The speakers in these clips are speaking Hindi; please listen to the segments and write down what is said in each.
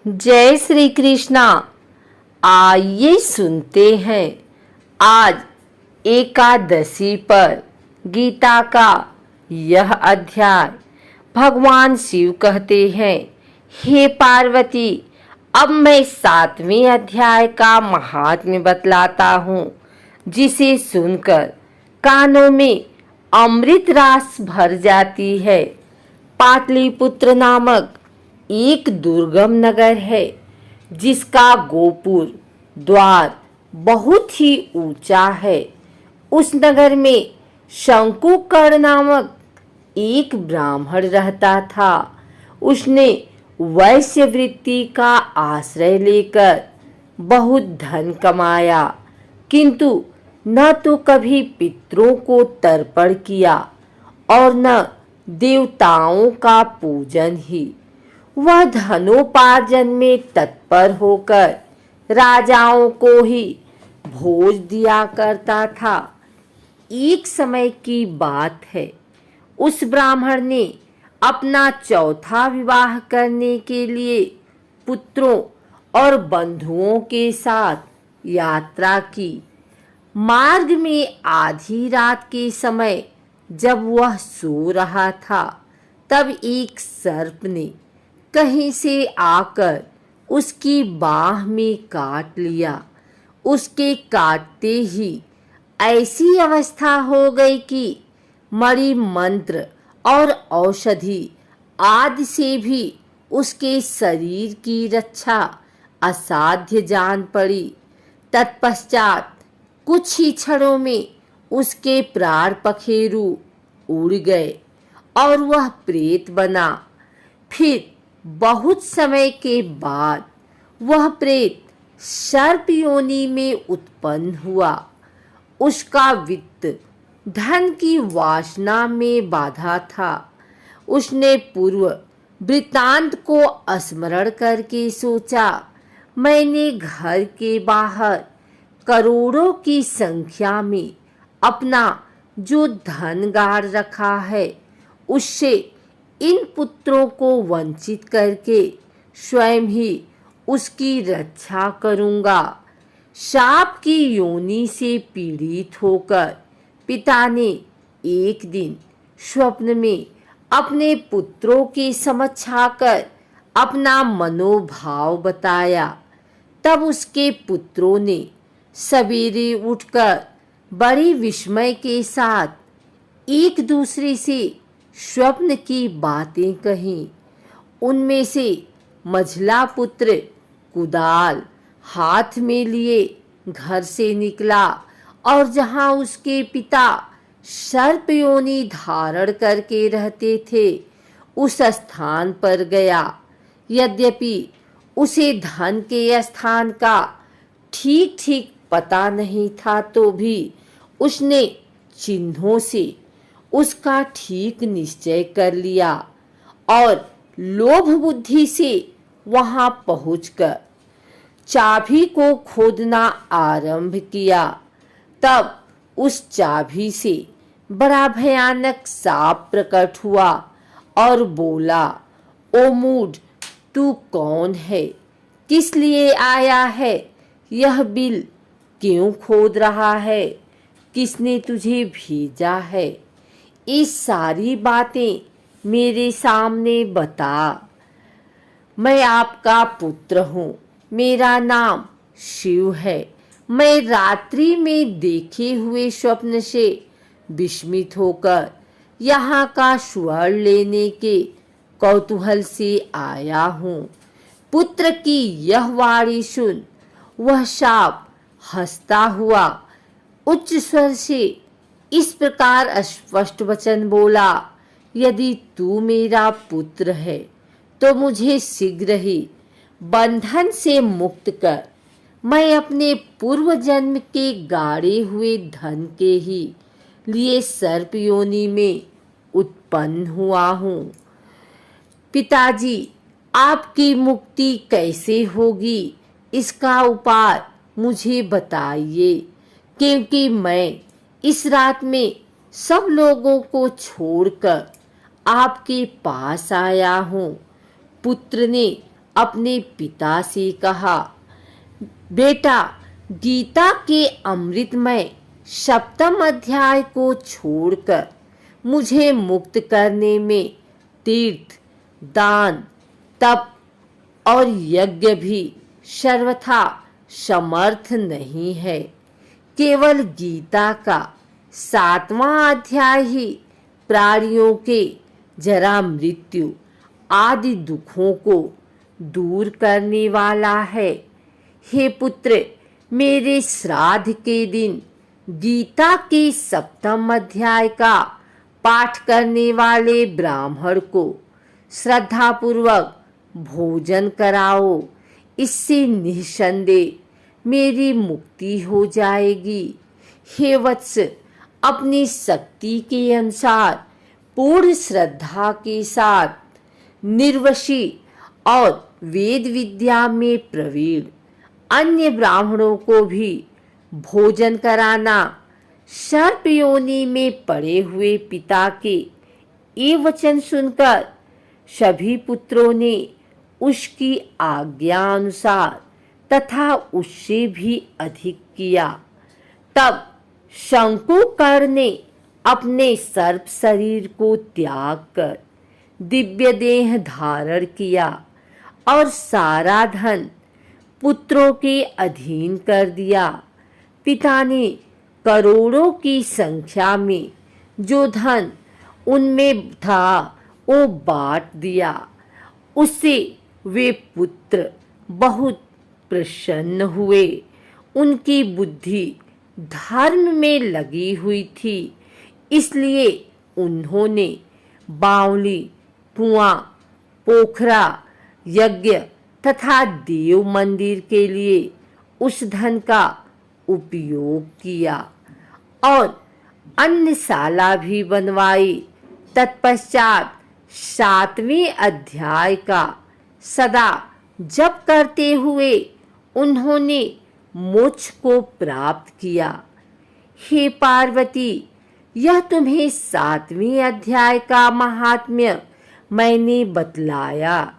जय श्री कृष्णा। आइए सुनते हैं आज एकादशी पर गीता का यह अध्याय। भगवान शिव कहते हैं, हे पार्वती, अब मैं 7वें अध्याय का महात्म्य बतलाता हूँ, जिसे सुनकर कानों में अमृत रास भर जाती है। पाटलिपुत्र नामक एक दुर्गम नगर है, जिसका गोपुर द्वार बहुत ही ऊंचा है। उस नगर में शंकुकर्ण नामक एक ब्राह्मण रहता था। उसने वैश्य वृत्ति का आश्रय लेकर बहुत धन कमाया, किंतु न तो कभी पितरों को तर्पण किया और न देवताओं का पूजन ही। वह धनोपार्जन में तत्पर होकर राजाओं को ही भोज दिया करता था। एक समय की बात है, उस ब्राह्मण ने अपना चौथा विवाह करने के लिए पुत्रों और बंधुओं के साथ यात्रा की। मार्ग में आधी रात के समय जब वह सो रहा था, तब एक सर्प ने कहीं से आकर उसकी बाह में काट लिया। उसके काटते ही ऐसी अवस्था हो गई कि मणि मंत्र और औषधि आदि से भी उसके शरीर की रक्षा असाध्य जान पड़ी। तत्पश्चात कुछ ही क्षणों में उसके प्राण पखेरु उड़ गए और वह प्रेत बना। फिर बहुत समय के बाद वह प्रेत सर्प योनि में उत्पन्न हुआ। उसका वित्त धन की वासना में बाधा था। उसने पूर्व वृत्तांत को स्मरण करके सोचा, मैंने घर के बाहर करोड़ों की संख्या में अपना जो धन गाड़ रखा है, उससे इन पुत्रों को वंचित करके स्वयं ही उसकी रक्षा करूंगा। शाप की योनि से पीड़ित होकर पिता ने एक दिन स्वप्न में अपने पुत्रों के समक्ष आकर अपना मनोभाव बताया। तब उसके पुत्रों ने सवेरे उठकर बड़े विस्मय के साथ एक दूसरे से स्वप्न की बातें कहीं। उनमें से मझला पुत्र कुदाल हाथ में लिए घर से निकला और जहां उसके पिता सर्प योनि धारण करके रहते थे, उस स्थान पर गया। यद्यपि उसे धन के स्थान का ठीक ठीक पता नहीं था, तो भी उसने चिन्हों से उसका ठीक निश्चय कर लिया और लोभ बुद्धि से वहां पहुंचकर चाबी को खोदना आरंभ किया। तब उस चाबी से बड़ा भयानक सांप प्रकट हुआ और बोला, ओ मूढ़, तू कौन है? किस लिए आया है? यह बिल क्यों खोद रहा है? किसने तुझे भेजा है? इस सारी बातें मेरे सामने बता। मैं आपका पुत्र हूँ। मेरा नाम शिव है। मैं रात्रि में देखे हुए स्वप्न से विस्मित होकर यहाँ का स्वर लेने के कौतूहल से आया हूँ। पुत्र की यह वाणी सुन वह सांप हंसता हुआ उच्च स्वर से इस प्रकार स्पष्ट वचन बोला, यदि तू मेरा पुत्र है तो मुझे शीघ्र ही बंधन से मुक्त कर। मैं अपने पूर्व जन्म के गाड़े हुए धन के ही लिए सर्प योनि में उत्पन्न हुआ हूँ। पिताजी, आपकी मुक्ति कैसे होगी, इसका उपाय मुझे बताइए, क्योंकि मैं इस रात में सब लोगों को छोड़कर आपके पास आया हूँ। पुत्र ने अपने पिता से कहा, बेटा, गीता के अमृतमय सप्तम अध्याय को छोड़कर मुझे मुक्त करने में तीर्थ, दान, तप और यज्ञ भी सर्वथा समर्थ नहीं है। केवल गीता का 7वां अध्याय ही प्राणियों के जरा, मृत्यु आदि दुखों को दूर करने वाला है। हे पुत्र, मेरे श्राद्ध के दिन गीता के 7वें अध्याय का पाठ करने वाले ब्राह्मण को श्रद्धापूर्वक भोजन कराओ। इससे निःसंदेह मेरी मुक्ति हो जाएगी। हे वत्स, अपनी शक्ति के अनुसार पूर्ण श्रद्धा के साथ निर्वशी और वेद विद्या में प्रवीण अन्य ब्राह्मणों को भी भोजन कराना। सर्प योनि में पड़े हुए पिता के ये वचन सुनकर सभी पुत्रों ने उसकी आज्ञा अनुसार तथा उससे भी अधिक किया। तब शंकुकर्ण ने अपने सर्प शरीर को त्याग कर दिव्य देह धारण किया और सारा धन पुत्रों के अधीन कर दिया। पिता ने करोड़ों की संख्या में जो धन उनमें था वो बांट दिया। उससे वे पुत्र बहुत प्रसन्न हुए। उनकी बुद्धि धर्म में लगी हुई थी, इसलिए उन्होंने बावली, कुआं, पोखरा, यज्ञ तथा देव मंदिर के लिए उस धन का उपयोग किया और अन्नशाला भी बनवाई। तत्पश्चात 7वें अध्याय का सदा जप करते हुए उन्होंने मोक्ष को प्राप्त किया। हे पार्वती, यह तुम्हें 7वें अध्याय का महात्म्य मैंने बतलाया,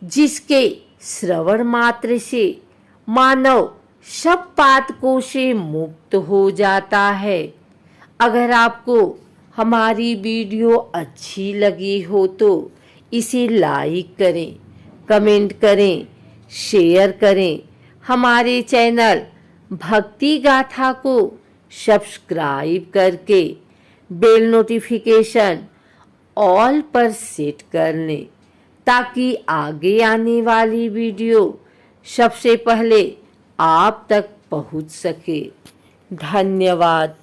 जिसके श्रवण मात्र से मानव सब पातकों से मुक्त हो जाता है। अगर आपको हमारी वीडियो अच्छी लगी हो तो इसे लाइक करें, कमेंट करें, शेयर करें। हमारे चैनल भक्ति गाथा को सब्सक्राइब करके बेल नोटिफिकेशन ऑल पर सेट कर लें, ताकि आगे आने वाली वीडियो सबसे पहले आप तक पहुंच सके। धन्यवाद।